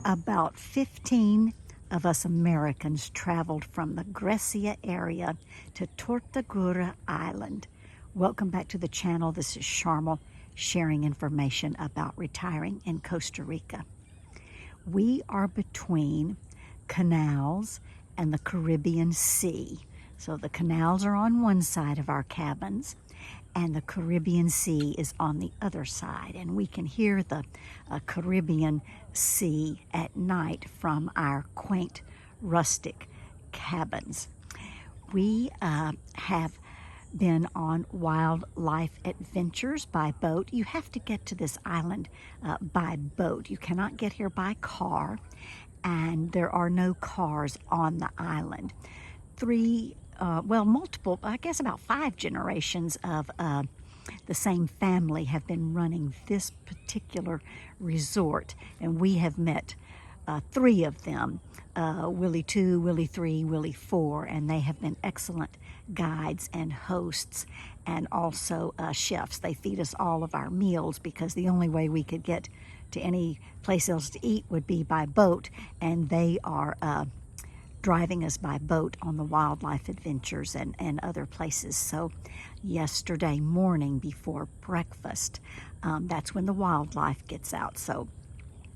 About 15 of us Americans traveled from the Grecia area to Tortuguero Island. Welcome back to the channel. This is Charmel sharing information about retiring in Costa Rica. We are between canals and the Caribbean Sea. So the canals are on one side of our cabins and the Caribbean Sea is on the other side. And we can hear the Caribbean Sea at night from our quaint rustic cabins. We have been on wildlife adventures by boat. You have to get to this island by boat. You cannot get here by car, and there are no cars on the island. Multiple, I guess about 5 generations of the same family have been running this particular resort, and we have met 3 of them, Willie 2, Willie 3, Willie 4, and they have been excellent guides and hosts and also chefs. They feed us all of our meals because the only way we could get to any place else to eat would be by boat, and they are driving us by boat on the wildlife adventures and other places. So yesterday morning before breakfast, that's when the wildlife gets out. So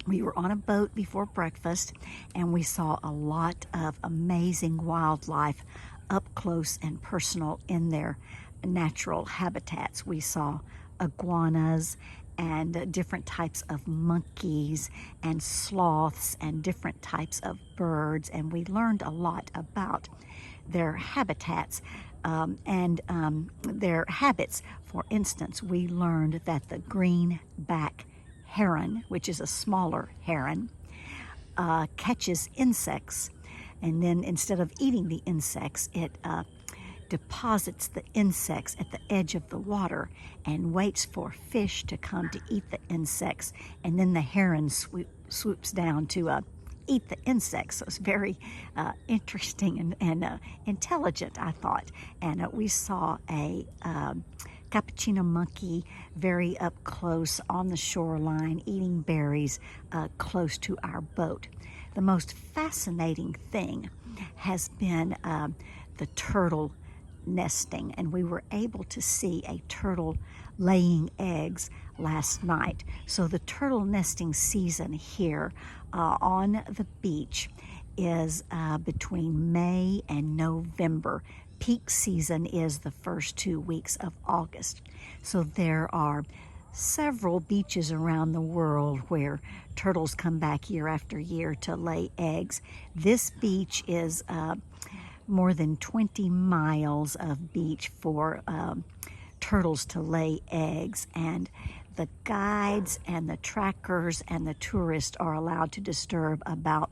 we were on a boat before breakfast and we saw a lot of amazing wildlife up close and personal in their natural habitats. We saw iguanas and different types of monkeys and sloths and different types of birds, and we learned a lot about their habitats and their habits. For instance, we learned that the greenback heron, which is a smaller heron, catches insects, and then instead of eating the insects, it deposits the insects at the edge of the water and waits for fish to come to eat the insects, and then the heron swoops down to eat the insects. So it's very interesting and intelligent, I thought. And we saw a cappuccino monkey very up close on the shoreline eating berries close to our boat. The most fascinating thing has been the turtle nesting, and we were able to see a turtle laying eggs last night. So the turtle nesting season here on the beach is between May and November. Peak season is the first 2 weeks of August. So there are several beaches around the world where turtles come back year after year to lay eggs. This beach is more than 20 miles of beach for turtles to lay eggs, and the guides and the trackers and the tourists are allowed to disturb about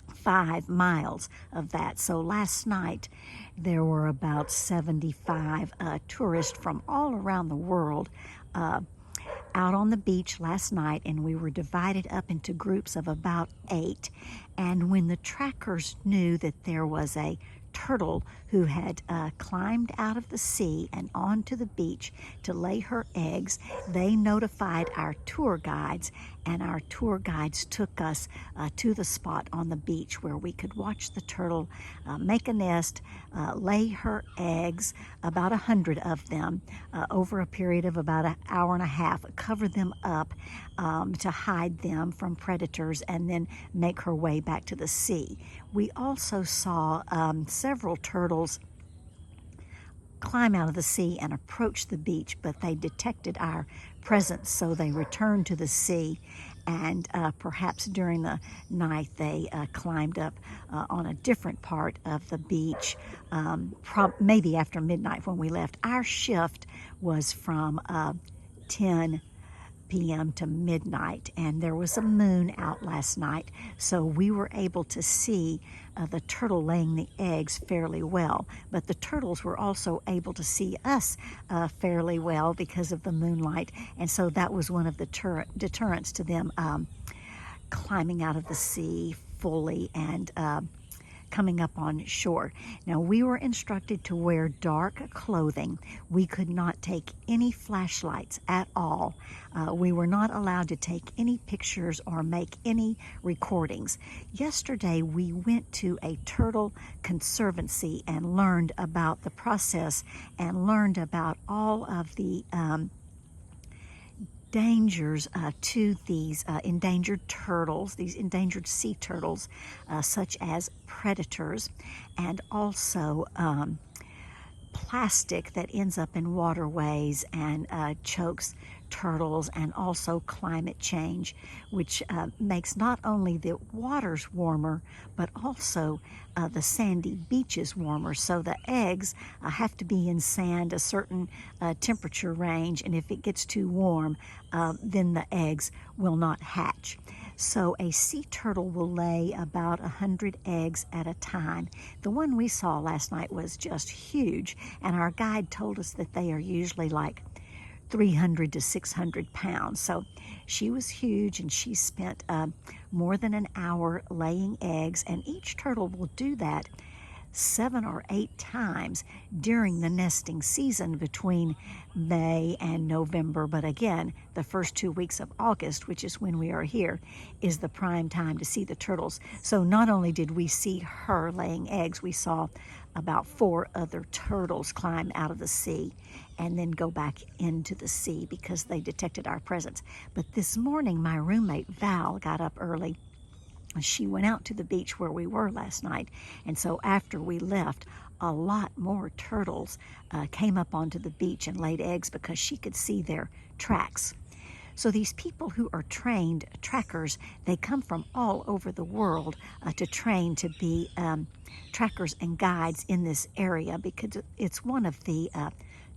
5 miles of that. So last night there were about 75 tourists from all around the world out on the beach last night, and we were divided up into groups of about 8. And when the trackers knew that there was a turtle who had climbed out of the sea and onto the beach to lay her eggs, they notified our tour guides, and our tour guides took us to the spot on the beach where we could watch the turtle make a nest, lay her eggs, about 100 of them, over a period of about an hour and a half, cover them up to hide them from predators, and then make her way back to the sea. We also saw several turtles climb out of the sea and approach the beach, but they detected our presence, so they returned to the sea, and perhaps during the night they climbed up on a different part of the beach, maybe after midnight when we left. Our shift was from 10 p.m. to midnight, and there was a moon out last night, so we were able to see the turtle laying the eggs fairly well. But the turtles were also able to see us fairly well because of the moonlight, and so that was one of the deterrents to them climbing out of the sea fully and coming up on shore. Now, we were instructed to wear dark clothing. We could not take any flashlights at all. We were not allowed to take any pictures or make any recordings. Yesterday, we went to a Turtle Conservancy and learned about the process and learned about all of the dangers to these endangered turtles, these endangered sea turtles, such as predators, and also plastic that ends up in waterways and chokes turtles, and also climate change, which makes not only the waters warmer, but also the sandy beaches warmer. So the eggs have to be in sand a certain temperature range, and if it gets too warm, then the eggs will not hatch. So a sea turtle will lay about 100 eggs at a time. The one we saw last night was just huge, and our guide told us that they are usually like 300 to 600 pounds. So she was huge, and she spent more than an hour laying eggs, and each turtle will do that 7 or 8 times during the nesting season between May and November. But again, the first 2 weeks of August, which is when we are here, is the prime time to see the turtles. So not only did we see her laying eggs, we saw about 4 other turtles climb out of the sea and then go back into the sea because they detected our presence. But this morning, my roommate Val got up early. She went out to the beach where we were last night, and so after we left, a lot more turtles came up onto the beach and laid eggs because she could see their tracks. So these people who are trained trackers, they come from all over the world to train to be trackers and guides in this area, because it's one of the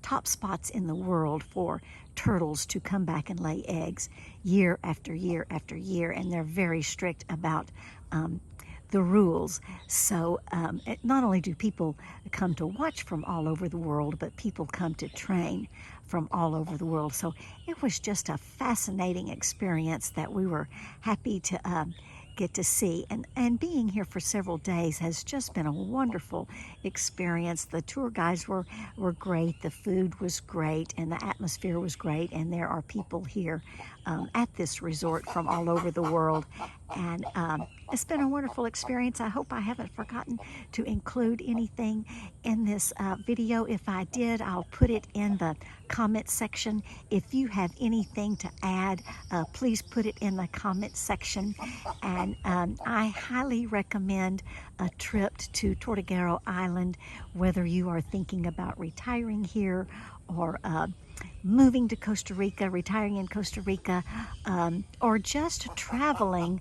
top spots in the world for turtles to come back and lay eggs year after year after year, and they're very strict about the rules. So not only do people come to watch from all over the world, but people come to train from all over the world. So it was just a fascinating experience that we were happy to get to see, and being here for several days has just been a wonderful experience. The tour guides were great, the food was great, and the atmosphere was great, and there are people here at this resort from all over the world, and it's been a wonderful experience. I hope I haven't forgotten to include anything in this video. If I did, I'll put it in the comment section. If you have anything to add, please put it in the comment section. And I highly recommend a trip to Tortuguero Island, whether you are thinking about retiring here or moving to Costa Rica, retiring in Costa Rica, or just traveling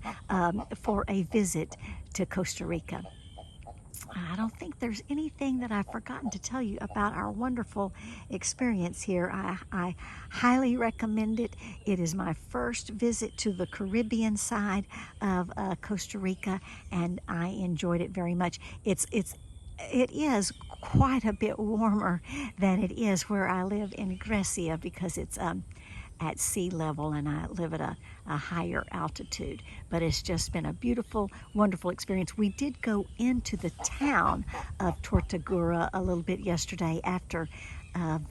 for a visit to Costa Rica. I don't think there's anything that I've forgotten to tell you about our wonderful experience here. I highly recommend it. It is my first visit to the Caribbean side of Costa Rica, and I enjoyed it very much. It is quite a bit warmer than it is where I live in Grecia, because it's at sea level and I live at a higher altitude. But it's just been a beautiful, wonderful experience. We did go into the town of Tortuguero a little bit yesterday after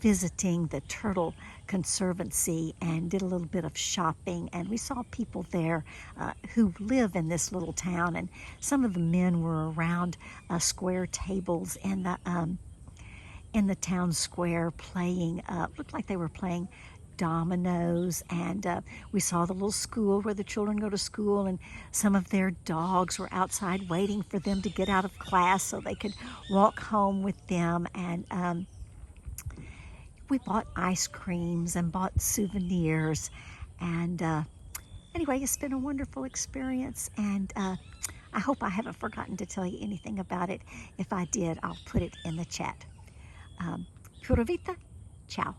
visiting the Turtle Conservancy, and did a little bit of shopping, and we saw people there who live in this little town, and some of the men were around square tables in the town square playing, looked like they were playing dominoes, and we saw the little school where the children go to school, and some of their dogs were outside waiting for them to get out of class so they could walk home with them. And we bought ice creams and bought souvenirs, and anyway, it's been a wonderful experience, and I hope I haven't forgotten to tell you anything about it. If I did, I'll put it in the chat. Pura vida, ciao.